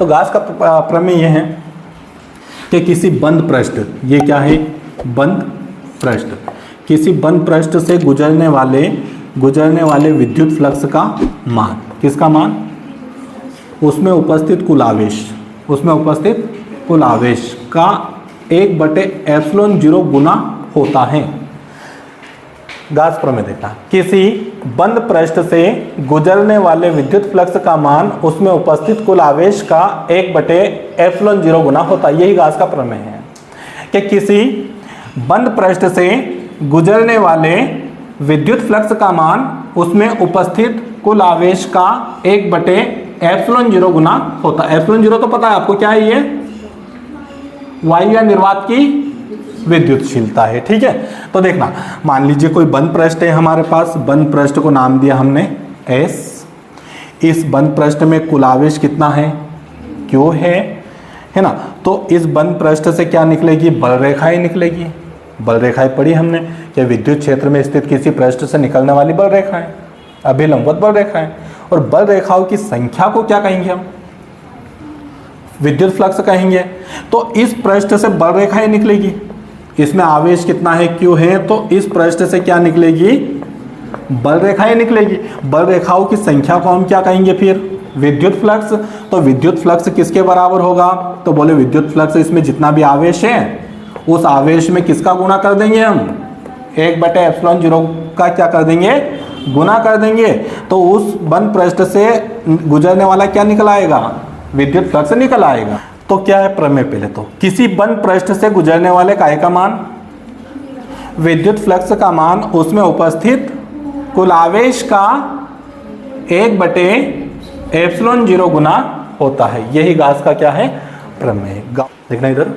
तो गाउस का प्रमेय यह है कि किसी बंद पृष्ठ, ये क्या है, बंद पृष्ठ, किसी बंद पृष्ठ से गुजरने वाले विद्युत फ्लक्स का मान, किसका मान, उसमें उपस्थित कुल आवेश का 1/ε0 गुना होता है। गाउस प्रमेय देखना, किसी बंद पृष्ठ से गुजरने वाले विद्युत फ्लक्स का मान उसमें उपस्थित कुल आवेश का 1/ε0 गुना होता है। यही गाउस का प्रमेय है कि किसी बंद पृष्ठ से गुजरने वाले विद्युत फ्लक्स का मान उसमें उपस्थित कुल आवेश का 1/ε0 गुना होता है। ε0 तो पता है आपको क्या है, ये वायु या निर्वात की विद्युतशीलता है। ठीक है, तो देखना, मान लीजिए कोई बंद पृष्ठ है हमारे पास, बंद पृष्ठ को नाम दिया हमने S। इस बंद पृष्ठ में कुल आवेश कितना है, Q है ना। तो इस बंद पृष्ठ से क्या निकलेगी, बल रेखाएं निकलेगी। बल रेखाएं पढ़ी हमने कि विद्युत क्षेत्र में स्थित किसी पृष्ठ से निकलने वाली बल रेखाएं, अभिलंबवत बल रेखाएं। और बल रेखाओं की संख्या को क्या कहेंगे हम, विद्युत फ्लक्स कहेंगे। तो इस पृष्ठ से बल रेखाएं निकलेगी, इसमें आवेश कितना है, Q है, तो इस पृष्ठ से क्या निकलेगी, बल रेखाएं निकलेगी। बल रेखाओं की संख्या को हम क्या कहेंगे फिर, विद्युत फ्लक्स। तो विद्युत फ्लक्स किसके बराबर होगा, तो बोले विद्युत फ्लक्स इसमें जितना भी आवेश है उस आवेश में किसका गुणा कर देंगे हम, 1/ε0 का क्या कर देंगे, गुना कर देंगे। तो उस बंद पृष्ठ से गुजरने वाला क्या निकल आएगा, विद्युत फ्लक्स निकल आएगा। तो क्या है प्रमेय, पहले तो किसी बंद पृष्ठ से गुजरने वाले काय का मान, विद्युत फ्लक्स का मान उसमें उपस्थित कुल आवेश का 1/ε0 गुना होता है। यही गाउस का क्या है, प्रमेय। देखना इधर,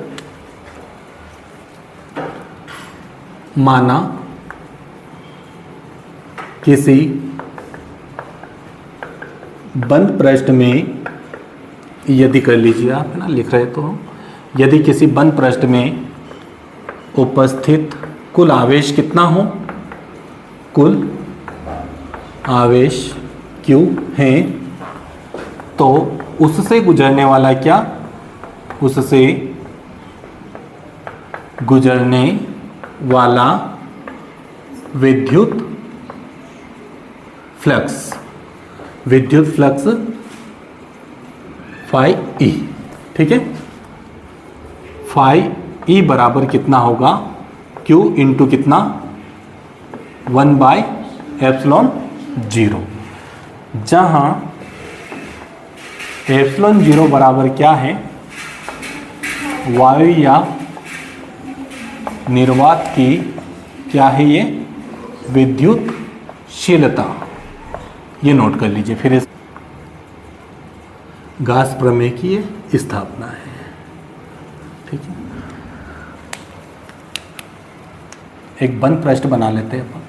माना किसी बंद पृष्ठ में, यदि कर लीजिए आप, है ना, लिख रहे तो, यदि किसी बंद पृष्ठ में उपस्थित कुल आवेश कितना हो, कुल आवेश Q है, तो उससे गुजरने वाला क्या, उससे गुजरने वाला विद्युत फ्लक्स फाई E, ठीक है। फाई E बराबर कितना होगा, Q इंटू कितना, 1/ε0, जहां ε0 बराबर क्या है, वायु या निर्वात की क्या है, ये विद्युतशीलता। ये नोट कर लीजिए। फिर इस गाउस प्रमेय की ये स्थापना है, ठीक है। एक बंद पृष्ठ बना लेते हैं अपन।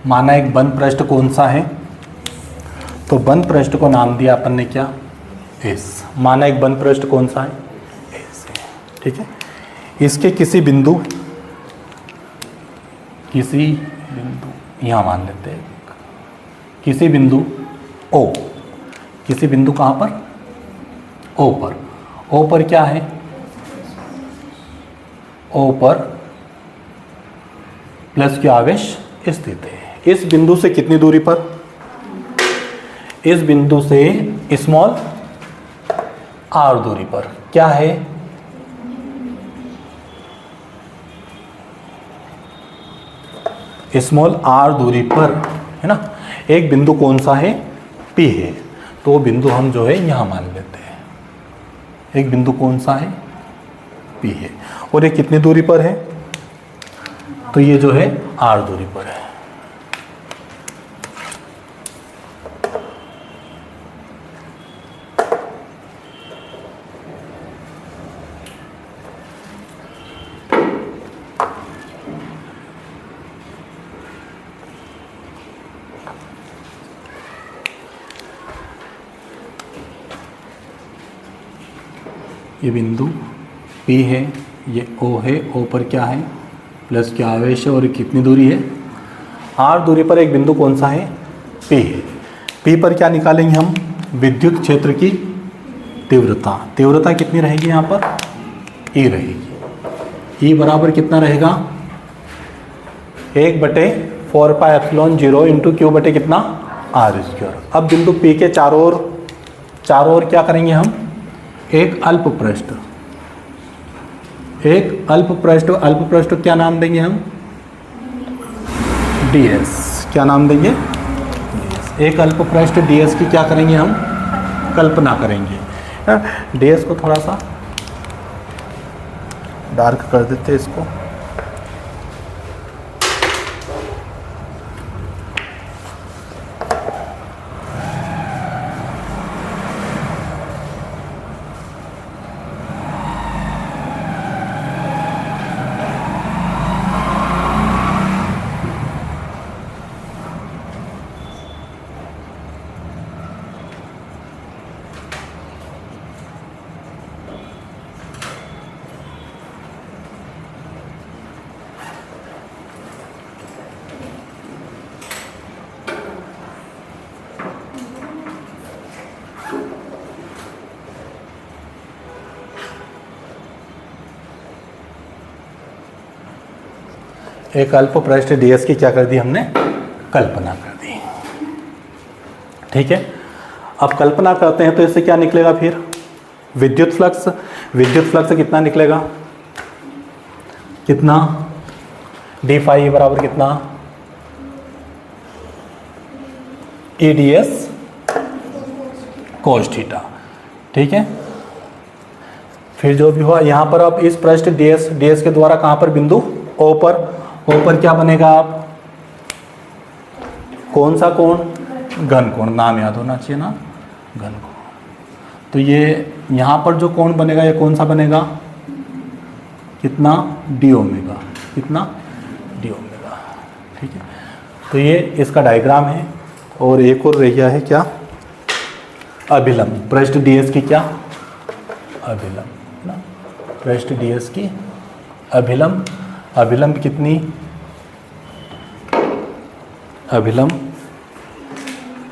माना एक बंद पृष्ठ कौन सा है, तो बंद पृष्ठ को नाम दिया अपन ने क्या, एस। माना एक बंद पृष्ठ कौन सा है, एस है, ठीक है। इसके किसी बिंदु यहाँ मान लेते हैं, किसी बिंदु O, किसी बिंदु कहाँ पर, O पर। O पर क्या है, O पर प्लस Q आवेश स्थित है। इस बिंदु से कितनी दूरी पर, इस बिंदु से स्मॉल r दूरी पर क्या है, स्मॉल r दूरी पर, है ना। एक बिंदु कौन सा है, P है, तो वो बिंदु हम जो है यहां मान लेते हैं। एक बिंदु कौन सा है, P है, और ये कितनी दूरी पर है, तो ये जो है r दूरी पर है। ये बिंदु P है, ये O है, O पर क्या है प्लस क्या आवेश है और कितनी दूरी है r दूरी पर एक बिंदु कौन सा है P है। P पर क्या निकालेंगे हम विद्युत क्षेत्र की तीव्रता। तीव्रता कितनी रहेगी यहाँ पर E रहेगी। E बराबर कितना रहेगा 1/4πε0 इंटू क्यू बटे कितना r²। अब बिंदु P के चारों ओर क्या करेंगे हम एक अल्प पृष्ठ क्या नाम देंगे हम ds। क्या नाम देंगे ds। एक अल्प पृष्ठ ds की क्या करेंगे हम कल्पना करेंगे। ds को थोड़ा सा डार्क कर देते हैं इसको। एक अल्प पृष्ठ ds की क्या कर दी हमने कल्पना कर दी। ठीक है, अब कल्पना करते हैं तो इससे क्या निकलेगा फिर विद्युत फ्लक्स कितना निकलेगा कितना d फाई बराबर कितना EDS cos थीटा। ठीक है, फिर जो भी हुआ यहाँ पर अब इस पृष्ठ ds के द्वारा कहाँ पर बिंदु O पर क्या बनेगा आप कौन सा कोण घन कोण, नाम याद होना चाहिए ना घन कोण। तो ये यहाँ पर जो कोण बनेगा ये कौन सा बनेगा कितना d ओमेगा, कितना d ओमेगा। ठीक है, तो ये इसका डायग्राम है। और एक और रह गया है क्या अभिलंब पृष्ठ ds की क्या अभिलंब ना पृष्ठ ds की अभिलंब कितनी अभिलंब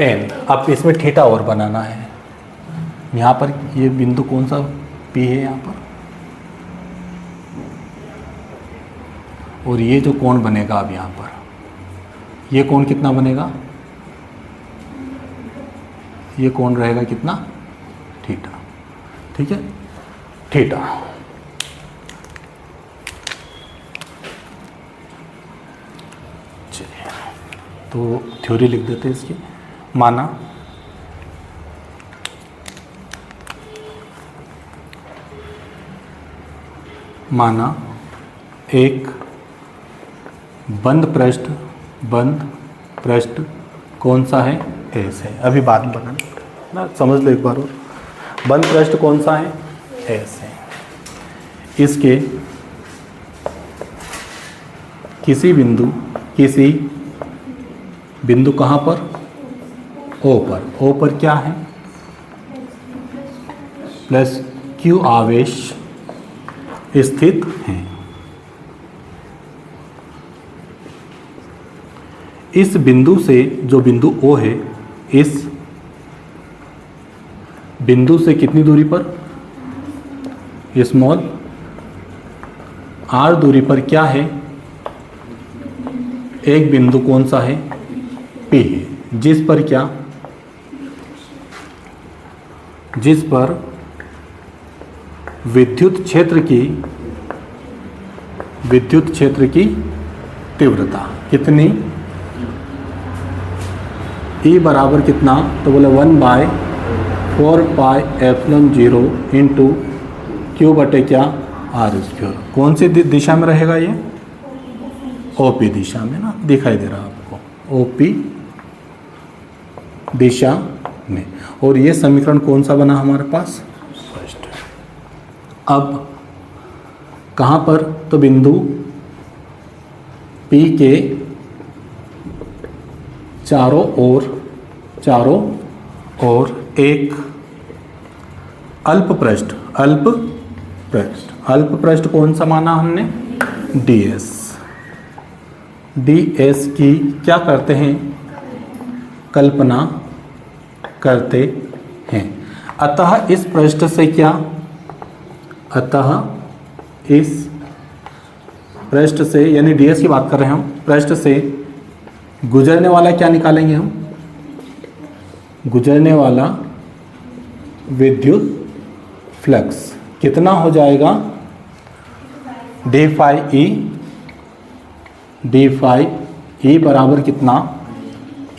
n। अब इसमें थीटा और बनाना है। यहाँ पर ये बिंदु कौन सा P है यहाँ पर, और ये जो कोण बनेगा अब यहाँ पर ये कोण कितना बनेगा, ये कोण रहेगा कितना थीटा। ठीक है, थीटा। चलिए तो थ्योरी लिख देते हैं इसकी। माना एक बंद पृष्ठ कौन सा है एस है। अभी बाद में बनाना ना, समझ लो एक बार और। बंद पृष्ठ कौन सा है एस है। इसके किसी बिंदु कहाँ पर ओ पर क्या है प्लस क्यू आवेश स्थित हैं। इस बिंदु से जो बिंदु O है इस बिंदु से कितनी दूरी पर स्मॉल r दूरी पर क्या है एक बिंदु कौन सा है P है, जिस पर विद्युत क्षेत्र की तीव्रता कितनी E बराबर कितना, तो बोले 1/4πε0 इंटू क्यू बटे क्या r²। कौन सी दिशा में रहेगा ये OP दिशा में ना, दिखाई दे रहा है आपको OP दिशा में। और ये समीकरण कौन सा बना हमारे पास फर्स्ट। अब कहाँ पर, तो बिंदु P के चारों ओर एक अल्प पृष्ठ। अल्प पृष्ठ कौन सा माना हमने? ds। ds की क्या करते हैं? कल्पना करते हैं। अतः इस पृष्ठ से क्या, अतः इस पृष्ठ से, यानी ds की बात कर रहे हैं हम, पृष्ठ से गुजरने वाला क्या निकालेंगे हम? गुजरने वाला विद्युत फ्लक्स कितना हो जाएगा? डी फाई ई बराबर कितना?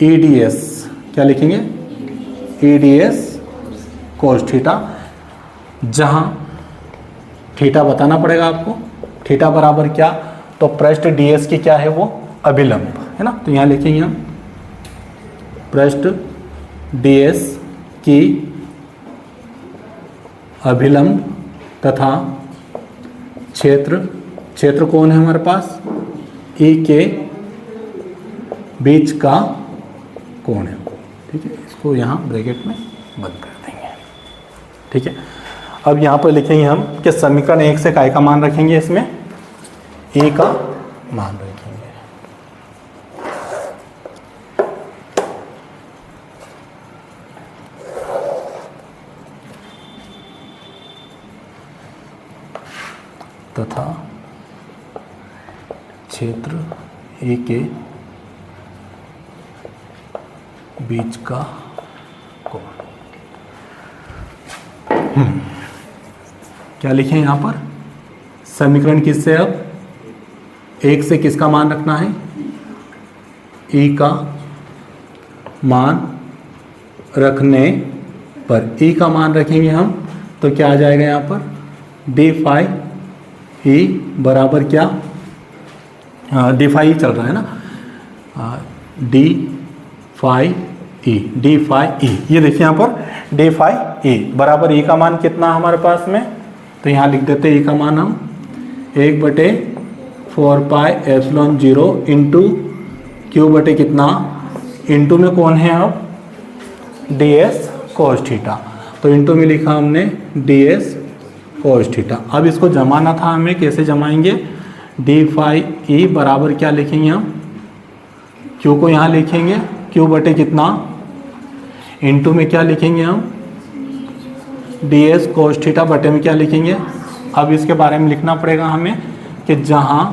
EDS। क्या लिखेंगे? EDS कोस थीटा, जहां थीटा बताना पड़ेगा आपको। थीटा बराबर क्या? तो पृष्ठ ds की क्या है वो? अभिलंब है ना। तो यहां लिखेंगे हम पृष्ठ ds की अभिलंब तथा क्षेत्र कौन है हमारे पास? E के बीच का कोण है। ठीक है, इसको यहाँ ब्रैकेट में बंद कर देंगे। ठीक है, अब यहाँ पर लिखेंगे हम कि समीकरण 1 से काय का मान रखेंगे, इसमें ए का मान रखेंगे। तथा क्षेत्र ए के बीच का कोण। क्या लिखें यहाँ पर? समीकरण किससे? अब 1 से किसका मान रखना है? ई का मान रखने पर, ई का मान रखेंगे हम तो क्या आ जाएगा यहाँ पर? डी फाई ई बराबर क्या? डी फाई चल रहा है ना, डी फाई ई। ये देखिए यहाँ पर डी फाई ई बराबर ई का मान कितना हमारे पास में? तो यहाँ लिख देते हैं ई का मान हम 1/4 पाई एप्सिलॉन 0 इंटू क्यू बटे कितना? इंटू में कौन है अब? ds cos theta. तो इंटू में लिखा हमने ds कोस थीटा। अब इसको जमाना था हमें, कैसे जमाएंगे? डी फाई ई बराबर क्या लिखेंगे हम? क्यू को यहाँ लिखेंगे क्यू बटे कितना? इंटू में क्या लिखेंगे हम? ds कोस थीटा बटे में क्या लिखेंगे? अब इसके बारे में लिखना पड़ेगा हमें कि जहाँ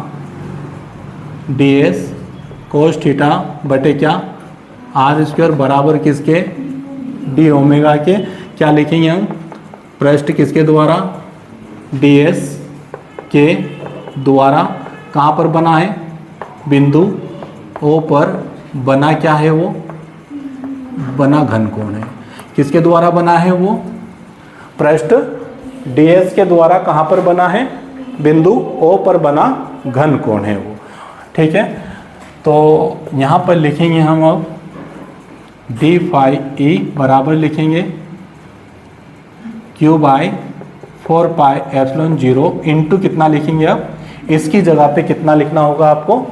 ds कोस थीटा बटे क्या? आर स्क्वायर बराबर किसके? डी ओमेगा के। क्या लिखेंगे हम? पृष्ठ किसके द्वारा? ds के द्वारा। कहाँ पर बना है? बिंदु O पर बना क्या है वो? बना घन कोण है। किसके द्वारा बना है वो? पृष्ठ ds के द्वारा। कहाँ पर बना है? बिंदु O पर बना घन कोण है वो। ठीक है, तो यहाँ पर लिखेंगे हम अब डी फाई ई बराबर लिखेंगे Q by 4 pi epsilon 0 into कितना लिखेंगे? अब इसकी जगह पे कितना लिखना होगा आपको?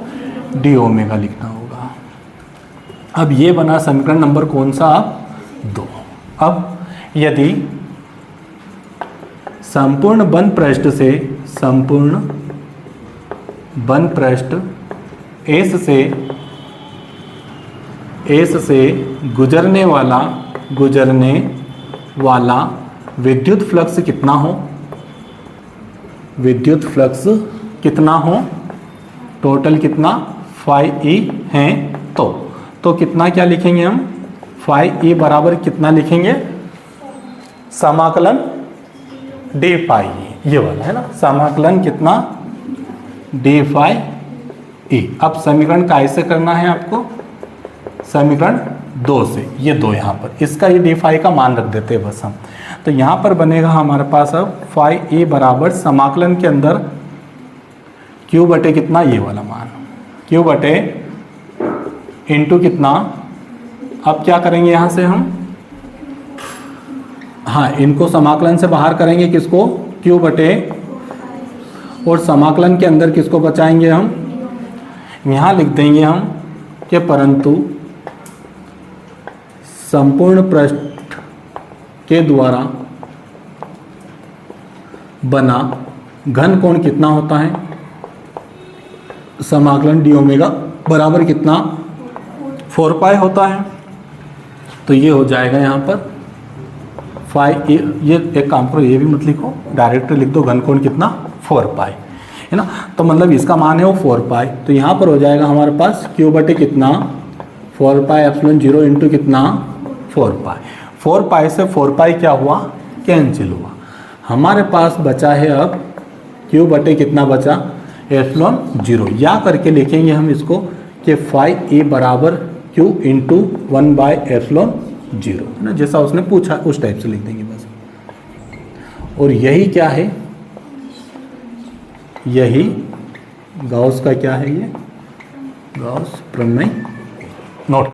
डी ओमेगा लिखना होगा। अब ये बना समीकरण नंबर कौन सा? अब 2। अब यदि संपूर्ण बंद पृष्ठ से, संपूर्ण बंद पृष्ठ एस से गुजरने वाला विद्युत फ्लक्स कितना हो? विद्युत फ्लक्स कितना हो? टोटल कितना? फाई ई है। तो कितना क्या लिखेंगे हम? फाई ई बराबर कितना लिखेंगे? समाकलन डी फाई ई, ये वाला है ना, समाकलन कितना? D phi E. अब समीकरण कैसे करना है आपको? समीकरण 2 से, ये 2 यहाँ पर, इसका ही डी फाई का मान रख देते हैं बस हम। तो यहाँ पर बनेगा हमारे पास अब फाई ई बराबर समाकलन के अंदर क्यू बटे कितना? ये वाला मान क्यू बटे इंटू कितना? अब क्या करेंगे यहाँ से हम? हाँ, इनको समाकलन से बाहर करेंगे, किसको? क्यू बटे, और समाकलन के अंदर किसको बचाएंगे हम? यहाँ लिख देंगे हम कि परंतु संपूर्ण पृष्ठ के द्वारा बना घन कोण कितना होता है, समाकलन डी ओमेगा बराबर कितना 4 पाई होता है। तो ये हो जाएगा यहाँ पर फाइव, ये एक काम करो, ये भी मत लिखो, डायरेक्ट लिख दो घन कोण कितना 4 पाई है ना। तो मतलब इसका मान है वो 4 पाई। तो यहाँ पर हो जाएगा हमारे पास क्यू बटे कितना 4 पाई एप्सिलॉन 0 इंटू कितना 4 पाई। 4 पाई से 4 पाई क्या हुआ, कैंसिल हुआ। हमारे पास बचा है अब क्यू बटे कितना बचा एप्सिलॉन 0, या करके लिखेंगे हम इसको कि फाइव ए बराबर क्यू इंटू 1 बाय एप्सिलॉन 0 है ना, जैसा उसने पूछा उस टाइप से लिख देंगे बस। और यही क्या है, यही गॉस का क्या है, ये गॉस प्रमेय नोट